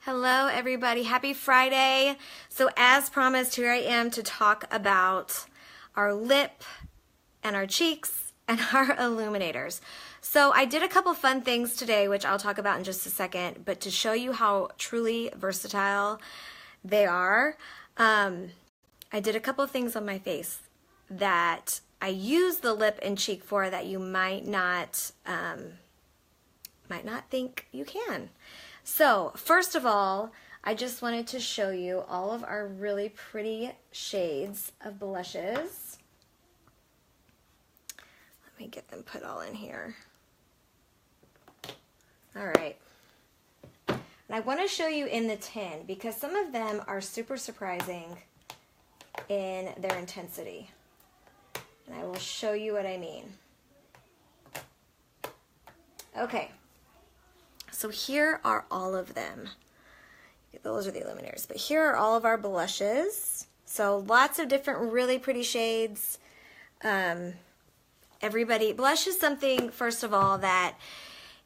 Hello everybody, happy Friday. So as promised, here I am to talk about our lip and our cheeks and our illuminators. So I did a couple fun things today, which I'll talk about in just a second, but to show you how truly versatile they are, I did a couple things on my face that I use the lip and cheek for that you might not think you can. So first of all, I just wanted to show you all of our really pretty shades of blushes. Let me get them put all in here. All right. And I want to show you in the tin because some of them are super surprising in their intensity. And I will show you what I mean. Okay. So here are all of them. Those are the illuminators, but here are all of our blushes. So lots of different really pretty shades. Blush is something, first of all, that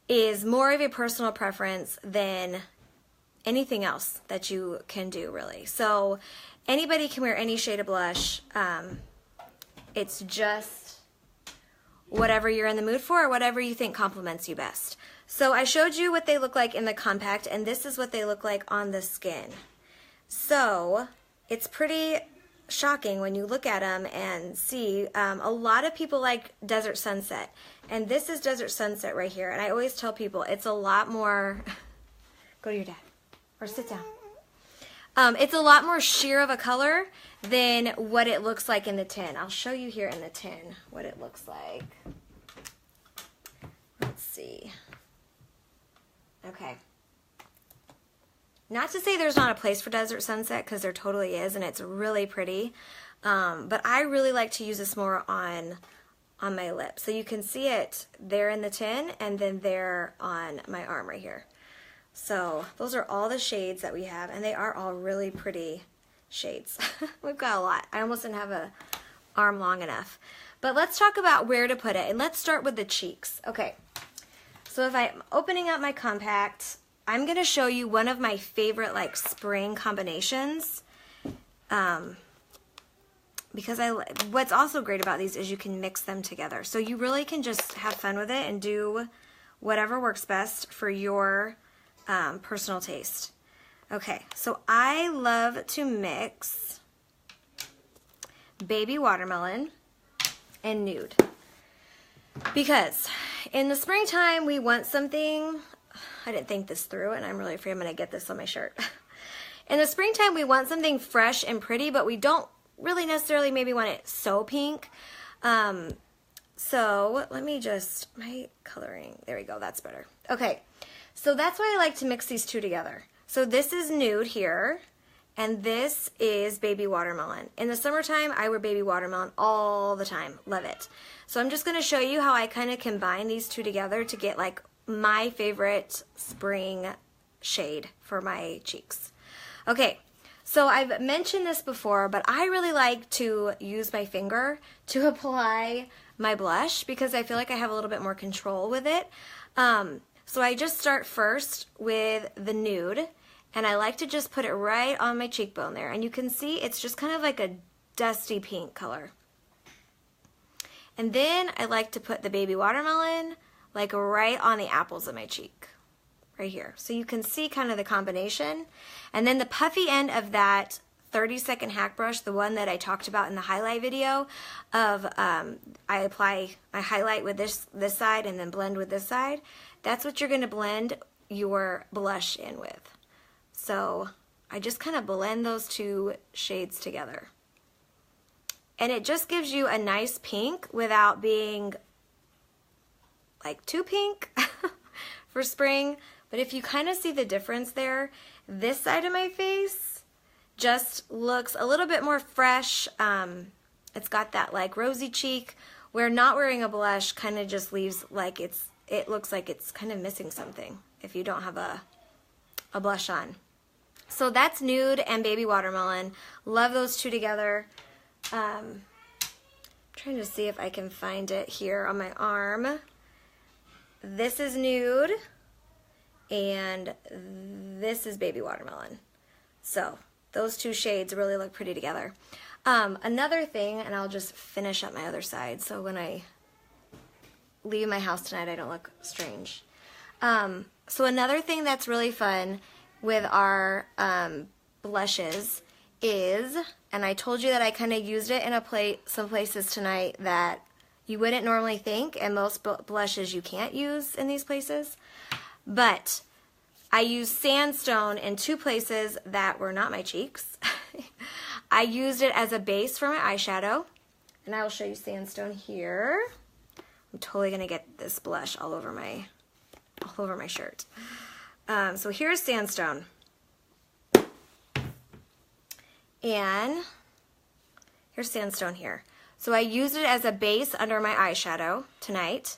is more of a personal preference than anything else that you can do, really. So anybody can wear any shade of blush. It's just whatever you're in the mood for or whatever you think compliments you best. So I showed you what they look like in the compact, and this is what they look like on the skin. So it's pretty shocking when you look at them and see. A lot of people like Desert Sunset, and this is Desert Sunset right here. And I always tell people it's a lot more, go to your dad, or sit down. It's a lot more sheer of a color than what it looks like in the tin. I'll show you here in the tin what it looks like. Let's see. Okay. Not to say there's not a place for Desert Sunset, because there totally is, and it's really pretty. But I really like to use this more on my lips. So you can see it there in the tin, and then there on my arm right here. So those are all the shades that we have, and they are all really pretty shades. We've got a lot. I almost didn't have an arm long enough. But let's talk about where to put it, and let's start with the cheeks. Okay. So if I'm opening up my compact, I'm going to show you one of my favorite like spring combinations. Because what's also great about these is you can mix them together. So you really can just have fun with it and do whatever works best for your personal taste. Okay, so I love to mix Baby Watermelon and Nude. Because in the springtime, we want something, I didn't think this through, and I'm really afraid I'm going to get this on my shirt. In the springtime, we want something fresh and pretty, but we don't really necessarily maybe want it so pink. So let me just, my coloring, there we go, that's better. Okay, so that's why I like to mix these two together. So this is Nude here, and this is Baby Watermelon. In the summertime, I wear Baby Watermelon all the time. Love it. So I'm just going to show you how I kind of combine these two together to get like my favorite spring shade for my cheeks. Okay, so I've mentioned this before, but I really like to use my finger to apply my blush because I feel like I have a little bit more control with it. So I just start first with the Nude, and I like to just put it right on my cheekbone there. And you can see it's just kind of like a dusty pink color. And then I like to put the Baby Watermelon like right on the apples of my cheek, right here. So you can see kind of the combination. And then the puffy end of that 30-second hack brush, the one that I talked about in the highlight video of I highlight with this side and then blend with this side. That's what you're going to blend your blush in with. So I just kind of blend those two shades together. And it just gives you a nice pink without being like too pink for spring. But if you kind of see the difference there, this side of my face just looks a little bit more fresh. It's got that like rosy cheek, where not wearing a blush kind of just leaves like it looks like it's kind of missing something if you don't have a blush on. So that's Nude and Baby Watermelon. Love those two together. Trying to see if I can find it here on my arm. This is Nude, and this is Baby Watermelon. So those two shades really look pretty together. Another thing, and I'll just finish up my other side so when I leave my house tonight I don't look strange. So another thing that's really fun with our blushes is, and I told you that I kind of used it in some places tonight that you wouldn't normally think, and most blushes you can't use in these places, but I used sandstone in two places that were not my cheeks. I used it as a base for my eyeshadow, and I will show you sandstone here. I'm totally gonna get this blush all over my shirt. So here's sandstone, and here's sandstone here. So I used it as a base under my eyeshadow tonight,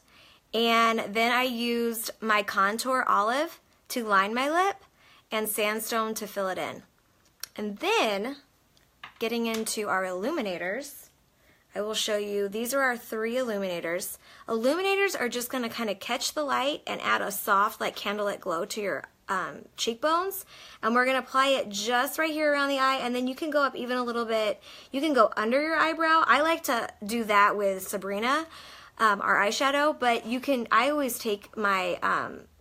and then I used my contour olive to line my lip and sandstone to fill it in. And then, getting into our illuminators, I will show you, these are our 3 illuminators. Illuminators are just going to kind of catch the light and add a soft, like candlelit glow to your cheekbones, and we're going to apply it just right here around the eye, and then you can go up even a little bit. You can go under your eyebrow. I like to do that with Sabrina, our eyeshadow, but you can, I always take my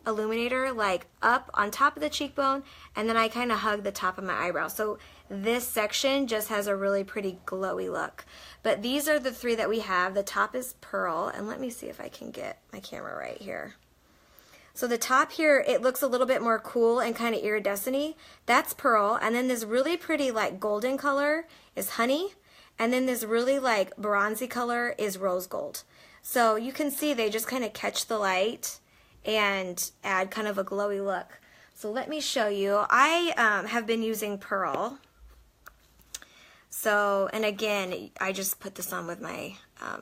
illuminator like up on top of the cheekbone, and then I kind of hug the top of my eyebrow. So this section just has a really pretty glowy look. But these are the 3 that we have. The top is Pearl, and let me see if I can get my camera right here. So the top here, it looks a little bit more cool and kind of iridescent-y. That's Pearl, and then this really pretty like golden color is Honey, and then this really like bronzy color is Rose Gold. So you can see they just kind of catch the light and add kind of a glowy look. So let me show you. I have been using Pearl. So, and again, I just put this on with my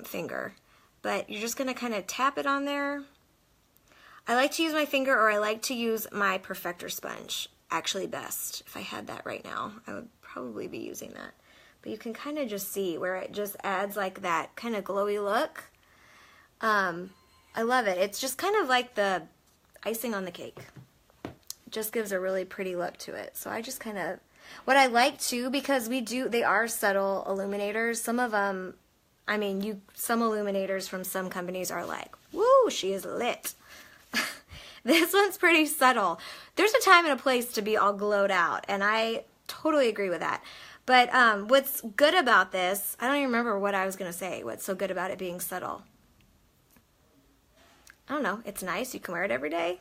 finger. But you're just going to kind of tap it on there. I like to use my finger, or I like to use my Perfector sponge. Actually best. If I had that right now, I would probably be using that. But you can kind of just see where it just adds like that kind of glowy look. I love it. It's just kind of like the icing on the cake. It just gives a really pretty look to it. So I just kind of, what I like too, because they are subtle illuminators. Some of them, I mean, some illuminators from some companies are like, woo, she is lit. This one's pretty subtle. There's a time and a place to be all glowed out, and I totally agree with that. But what's good about this, I don't even remember what I was going to say, what's so good about it being subtle. I don't know, it's nice, you can wear it every day.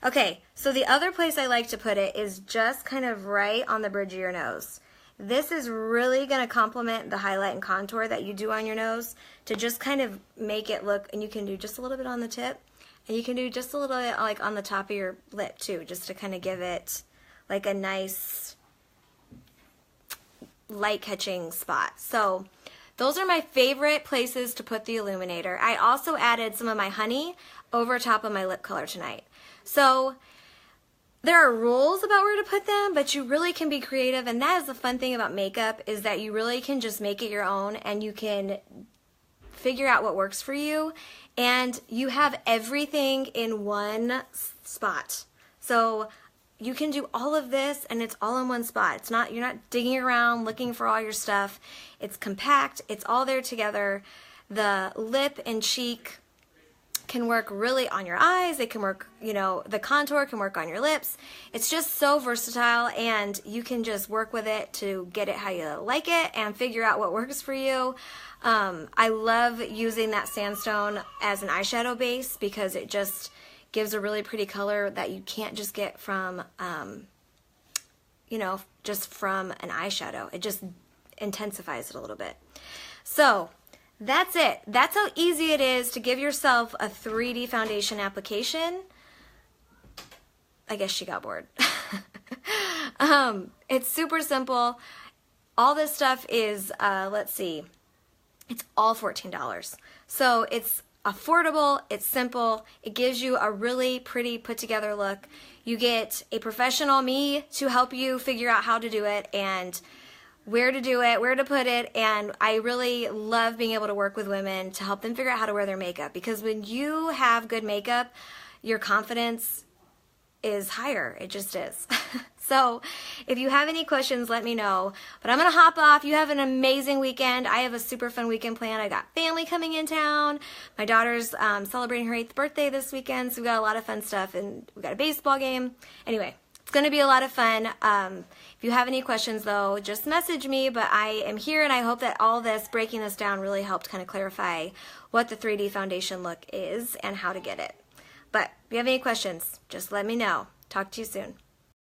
Okay, so the other place I like to put it is just kind of right on the bridge of your nose. This is really going to complement the highlight and contour that you do on your nose to just kind of make it look, and you can do just a little bit on the tip, and you can do just a little bit like on the top of your lip too, just to kind of give it like a nice light catching spot. So those are my favorite places to put the illuminator. I also added some of my honey over top of my lip color tonight. So there are rules about where to put them, but you really can be creative, and that is the fun thing about makeup, is that you really can just make it your own, and you can figure out what works for you, and you have everything in one spot. So you can do all of this, and it's all in one spot. It's not, you're not digging around looking for all your stuff. It's compact. It's all there together. The lip and cheek can work really on your eyes. It can work, you know, the contour can work on your lips. It's just so versatile, and you can just work with it to get it how you like it and figure out what works for you. I love using that sandstone as an eyeshadow base because it just gives a really pretty color that you can't just get from, you know, just from an eyeshadow. It just intensifies it a little bit. So that's it. That's how easy it is to give yourself a 3D foundation application. I guess she got bored. It's super simple. All this stuff is, let's see, it's all $14. So it's affordable, it's simple, it gives you a really pretty put together look. You get a professional, me, to help you figure out how to do it and where to do it, where to put it, and I really love being able to work with women to help them figure out how to wear their makeup, because when you have good makeup, your confidence is higher. It just is. So if you have any questions, let me know. But I'm going to hop off. You have an amazing weekend. I have a super fun weekend planned. I got family coming in town. My daughter's celebrating her 8th birthday this weekend, so we got a lot of fun stuff, and we got a baseball game. Anyway, it's going to be a lot of fun. If you have any questions, though, just message me. But I am here, and I hope that all this, breaking this down, really helped kind of clarify what the 3D foundation look is and how to get it. But if you have any questions, just let me know. Talk to you soon.